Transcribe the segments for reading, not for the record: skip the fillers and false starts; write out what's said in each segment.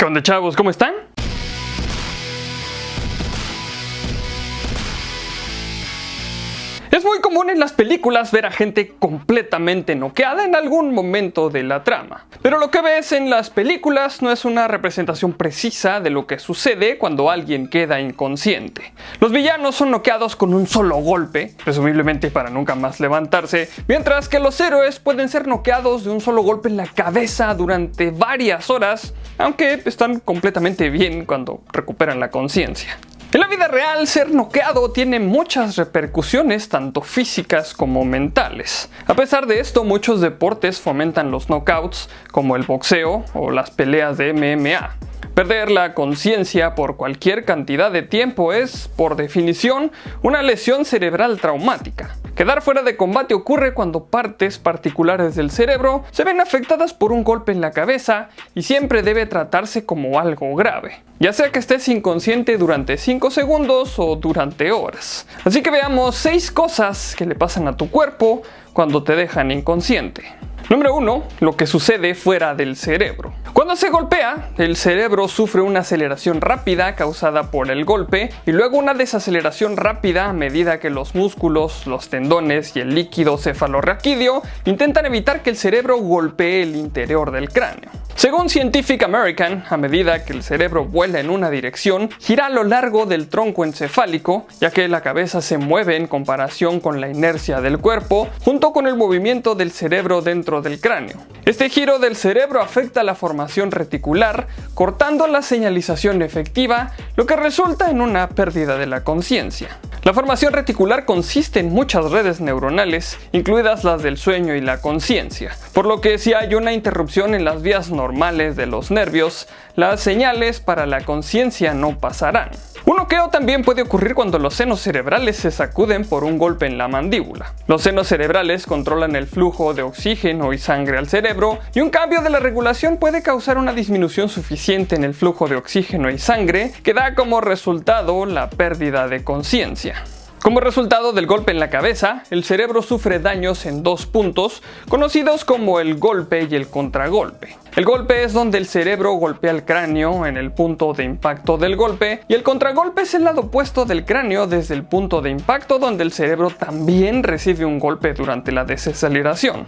¿Qué onda, chavos? ¿Cómo están? Es muy común en las películas ver a gente completamente noqueada en algún momento de la trama. Pero lo que ves en las películas no es una representación precisa de lo que sucede cuando alguien queda inconsciente. Los villanos son noqueados con un solo golpe, presumiblemente para nunca más levantarse, mientras que los héroes pueden ser noqueados de un solo golpe en la cabeza durante varias horas, aunque están completamente bien cuando recuperan la conciencia. En la vida real, ser noqueado tiene muchas repercusiones, tanto físicas como mentales. A pesar de esto, muchos deportes fomentan los knockouts, como el boxeo o las peleas de MMA. Perder la conciencia por cualquier cantidad de tiempo es, por definición, una lesión cerebral traumática. Quedar fuera de combate ocurre cuando partes particulares del cerebro se ven afectadas por un golpe en la cabeza y siempre debe tratarse como algo grave, ya sea que estés inconsciente durante 5 segundos o durante horas. Así que veamos 6 cosas que le pasan a tu cuerpo cuando te dejan inconsciente. Número 1. Lo que sucede fuera del cerebro. Cuando se golpea, el cerebro sufre una aceleración rápida causada por el golpe y luego una desaceleración rápida a medida que los músculos, los tendones y el líquido cefalorraquídeo intentan evitar que el cerebro golpee el interior del cráneo. Según Scientific American, a medida que el cerebro vuela en una dirección, gira a lo largo del tronco encefálico, ya que la cabeza se mueve en comparación con la inercia del cuerpo, junto con el movimiento del cerebro dentro del cráneo. Este giro del cerebro afecta la formación reticular, cortando la señalización efectiva, lo que resulta en una pérdida de la conciencia. La formación reticular consiste en muchas redes neuronales, incluidas las del sueño y la conciencia, por lo que si hay una interrupción en las vías normales de los nervios, las señales para la conciencia no pasarán. Un noqueo también puede ocurrir cuando los senos cerebrales se sacuden por un golpe en la mandíbula. Los senos cerebrales controlan el flujo de oxígeno y sangre al cerebro, y un cambio de la regulación puede causar una disminución suficiente en el flujo de oxígeno y sangre, que da como resultado la pérdida de conciencia. Como resultado del golpe en la cabeza, el cerebro sufre daños en 2 puntos, conocidos como el golpe y el contragolpe. El golpe es donde el cerebro golpea el cráneo en el punto de impacto del golpe, y el contragolpe es el lado opuesto del cráneo desde el punto de impacto donde el cerebro también recibe un golpe durante la desaceleración.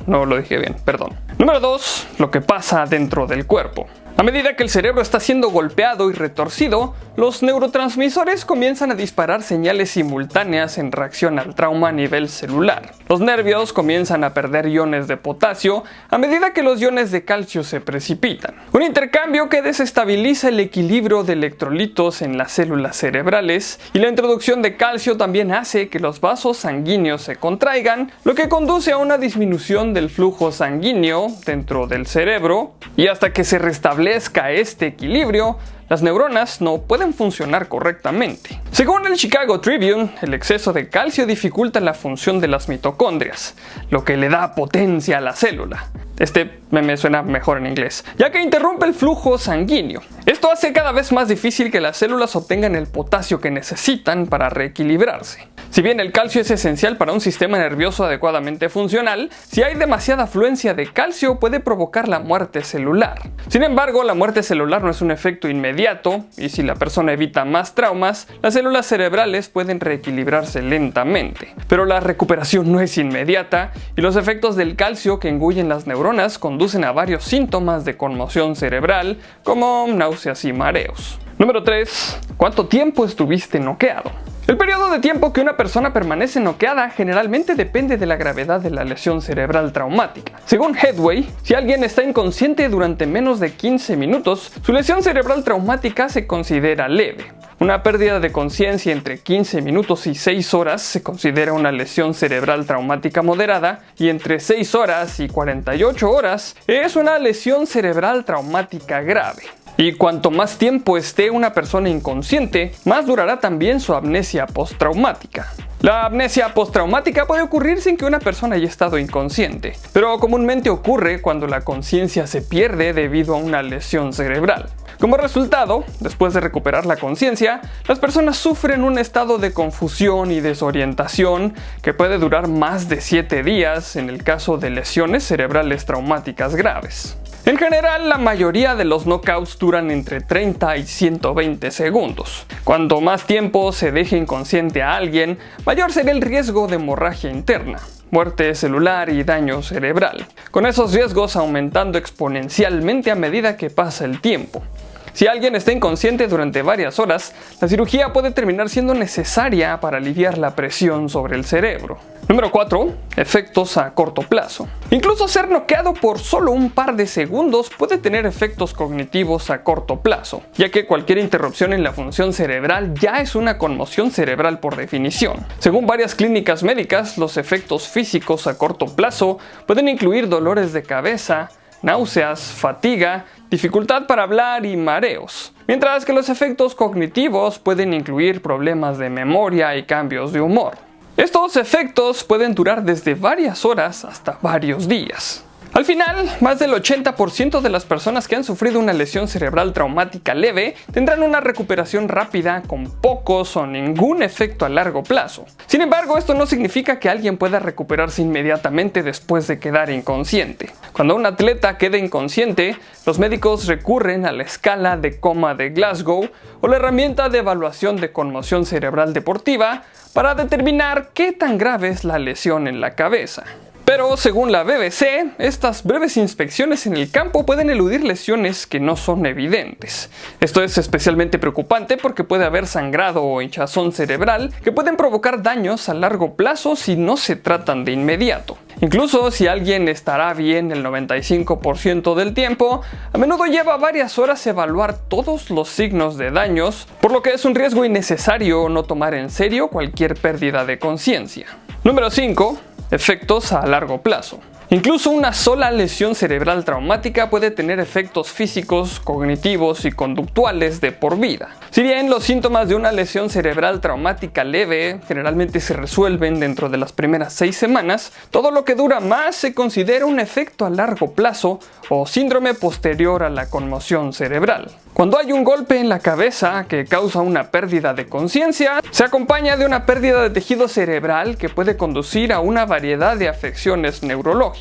No lo dije bien, perdón. Número 2. Lo que pasa dentro del cuerpo. A medida que el cerebro está siendo golpeado y retorcido, los neurotransmisores comienzan a disparar señales simultáneas en reacción al trauma a nivel celular. Los nervios comienzan a perder iones de potasio a medida que los iones de calcio se precipitan. Un intercambio que desestabiliza el equilibrio de electrolitos en las células cerebrales, y la introducción de calcio también hace que los vasos sanguíneos se contraigan, lo que conduce a una disminución del flujo sanguíneo dentro del cerebro, y hasta que se restablezca este equilibrio, las neuronas no pueden funcionar correctamente. Según el Chicago Tribune, el exceso de calcio dificulta la función de las mitocondrias, lo que le da potencia a la célula. Este me suena mejor en inglés, ya que interrumpe el flujo sanguíneo. Esto hace cada vez más difícil que las células obtengan el potasio que necesitan para reequilibrarse. Si bien el calcio es esencial para un sistema nervioso adecuadamente funcional, si hay demasiada afluencia de calcio puede provocar la muerte celular. Sin embargo, la muerte celular no es un efecto inmediato, y si la persona evita más traumas, las células cerebrales pueden reequilibrarse lentamente. Pero la recuperación no es inmediata, y los efectos del calcio que engullen las neuronas conducen a varios síntomas de conmoción cerebral, como náuseas y mareos. Número 3. ¿Cuánto tiempo estuviste noqueado? El periodo de tiempo que una persona permanece noqueada generalmente depende de la gravedad de la lesión cerebral traumática. Según Headway, si alguien está inconsciente durante menos de 15 minutos, su lesión cerebral traumática se considera leve. Una pérdida de conciencia entre 15 minutos y 6 horas se considera una lesión cerebral traumática moderada, y entre 6 horas y 48 horas es una lesión cerebral traumática grave. Y cuanto más tiempo esté una persona inconsciente, más durará también su amnesia postraumática. La amnesia postraumática puede ocurrir sin que una persona haya estado inconsciente, pero comúnmente ocurre cuando la conciencia se pierde debido a una lesión cerebral. Como resultado, después de recuperar la conciencia, las personas sufren un estado de confusión y desorientación que puede durar más de 7 días en el caso de lesiones cerebrales traumáticas graves. En general, la mayoría de los knockouts duran entre 30 y 120 segundos. Cuanto más tiempo se deje inconsciente a alguien, mayor será el riesgo de hemorragia interna, muerte celular y daño cerebral, con esos riesgos aumentando exponencialmente a medida que pasa el tiempo. Si alguien está inconsciente durante varias horas, la cirugía puede terminar siendo necesaria para aliviar la presión sobre el cerebro. Número 4. Efectos a corto plazo. Incluso ser noqueado por solo un par de segundos puede tener efectos cognitivos a corto plazo, ya que cualquier interrupción en la función cerebral ya es una conmoción cerebral por definición. Según varias clínicas médicas, los efectos físicos a corto plazo pueden incluir dolores de cabeza, náuseas, fatiga, dificultad para hablar y mareos, mientras que los efectos cognitivos pueden incluir problemas de memoria y cambios de humor. Estos efectos pueden durar desde varias horas hasta varios días. Al final, más del 80% de las personas que han sufrido una lesión cerebral traumática leve tendrán una recuperación rápida con pocos o ningún efecto a largo plazo. Sin embargo, esto no significa que alguien pueda recuperarse inmediatamente después de quedar inconsciente. Cuando un atleta queda inconsciente, los médicos recurren a la escala de coma de Glasgow o la herramienta de evaluación de conmoción cerebral deportiva para determinar qué tan grave es la lesión en la cabeza. Pero según la BBC, estas breves inspecciones en el campo pueden eludir lesiones que no son evidentes. Esto es especialmente preocupante porque puede haber sangrado o hinchazón cerebral que pueden provocar daños a largo plazo si no se tratan de inmediato. Incluso si alguien estará bien el 95% del tiempo, a menudo lleva varias horas evaluar todos los signos de daños, por lo que es un riesgo innecesario no tomar en serio cualquier pérdida de conciencia. Número 5. Efectos a largo plazo. Incluso una sola lesión cerebral traumática puede tener efectos físicos, cognitivos y conductuales de por vida. Si bien los síntomas de una lesión cerebral traumática leve generalmente se resuelven dentro de las primeras 6 semanas, todo lo que dura más se considera un efecto a largo plazo o síndrome posterior a la conmoción cerebral. Cuando hay un golpe en la cabeza que causa una pérdida de conciencia, se acompaña de una pérdida de tejido cerebral que puede conducir a una variedad de afecciones neurológicas.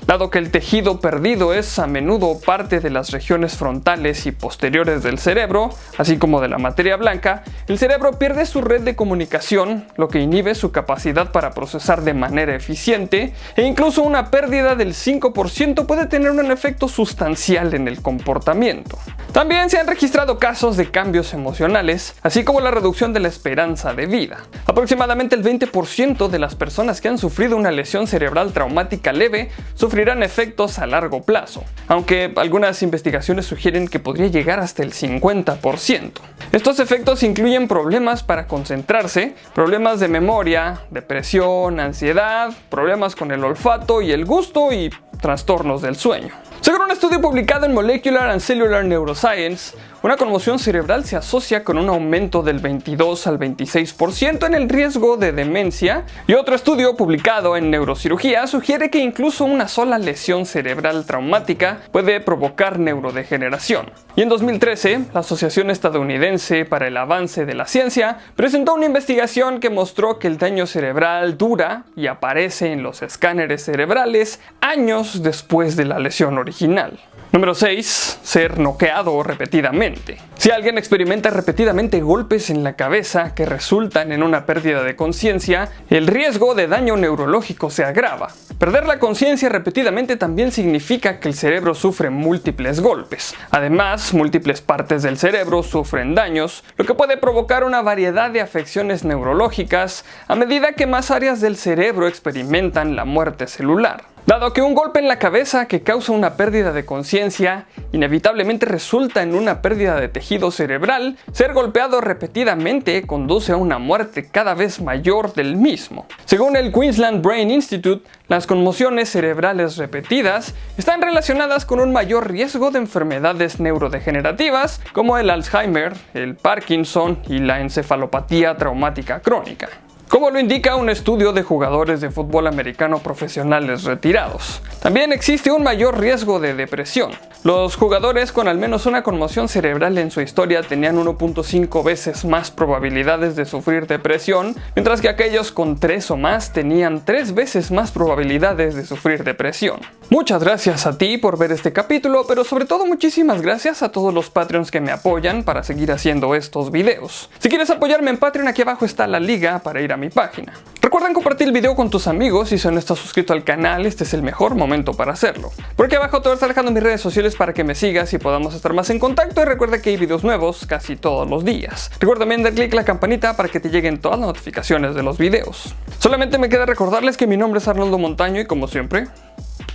Dado que el tejido perdido es a menudo parte de las regiones frontales y posteriores del cerebro, así como de la materia blanca, el cerebro pierde su red de comunicación, lo que inhibe su capacidad para procesar de manera eficiente, e incluso una pérdida del 5% puede tener un efecto sustancial en el comportamiento. También se han registrado casos de cambios emocionales, así como la reducción de la esperanza de vida. Aproximadamente el 20% de las personas que han sufrido una lesión cerebral traumática leve sufrirán efectos a largo plazo, aunque algunas investigaciones sugieren que podría llegar hasta el 50%. Estos efectos incluyen problemas para concentrarse, problemas de memoria, depresión, ansiedad, problemas con el olfato y el gusto y trastornos del sueño. Según un estudio publicado en Molecular and Cellular Neuroscience, una conmoción cerebral se asocia con un aumento del 22 al 26% en el riesgo de demencia, y otro estudio publicado en Neurocirugía sugiere que incluso una sola lesión cerebral traumática puede provocar neurodegeneración. Y en 2013, la Asociación Estadounidense para el Avance de la Ciencia presentó una investigación que mostró que el daño cerebral dura y aparece en los escáneres cerebrales años después de la lesión original. Número 6. Ser noqueado repetidamente. Si alguien experimenta repetidamente golpes en la cabeza que resultan en una pérdida de conciencia, el riesgo de daño neurológico se agrava. Perder la conciencia repetidamente también significa que el cerebro sufre múltiples golpes. Además, múltiples partes del cerebro sufren daños, lo que puede provocar una variedad de afecciones neurológicas a medida que más áreas del cerebro experimentan la muerte celular. Dado que un golpe en la cabeza que causa una pérdida de conciencia inevitablemente resulta en una pérdida de tejido cerebral, ser golpeado repetidamente conduce a una muerte cada vez mayor del mismo. Según el Queensland Brain Institute, las conmociones cerebrales repetidas están relacionadas con un mayor riesgo de enfermedades neurodegenerativas como el Alzheimer, el Parkinson y la encefalopatía traumática crónica. como lo indica un estudio de jugadores de fútbol americano profesionales retirados. También existe un mayor riesgo de depresión. Los jugadores con al menos una conmoción cerebral en su historia tenían 1.5 veces más probabilidades de sufrir depresión, mientras que aquellos con 3 o más tenían 3 veces más probabilidades de sufrir depresión. Muchas gracias a ti por ver este capítulo, pero sobre todo muchísimas gracias a todos los Patreons que me apoyan para seguir haciendo estos videos. Si quieres apoyarme en Patreon, aquí abajo está la liga para ir a mi página. Recuerden compartir el video con tus amigos y si aún no estás suscrito al canal, este es el mejor momento para hacerlo. Por aquí abajo te voy a estar dejando mis redes sociales para que me sigas y podamos estar más en contacto, y recuerda que hay videos nuevos casi todos los días. Recuerda también dar clic a la campanita para que te lleguen todas las notificaciones de los videos. Solamente me queda recordarles que mi nombre es Arnoldo Montaño y como siempre,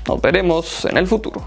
nos veremos en el futuro.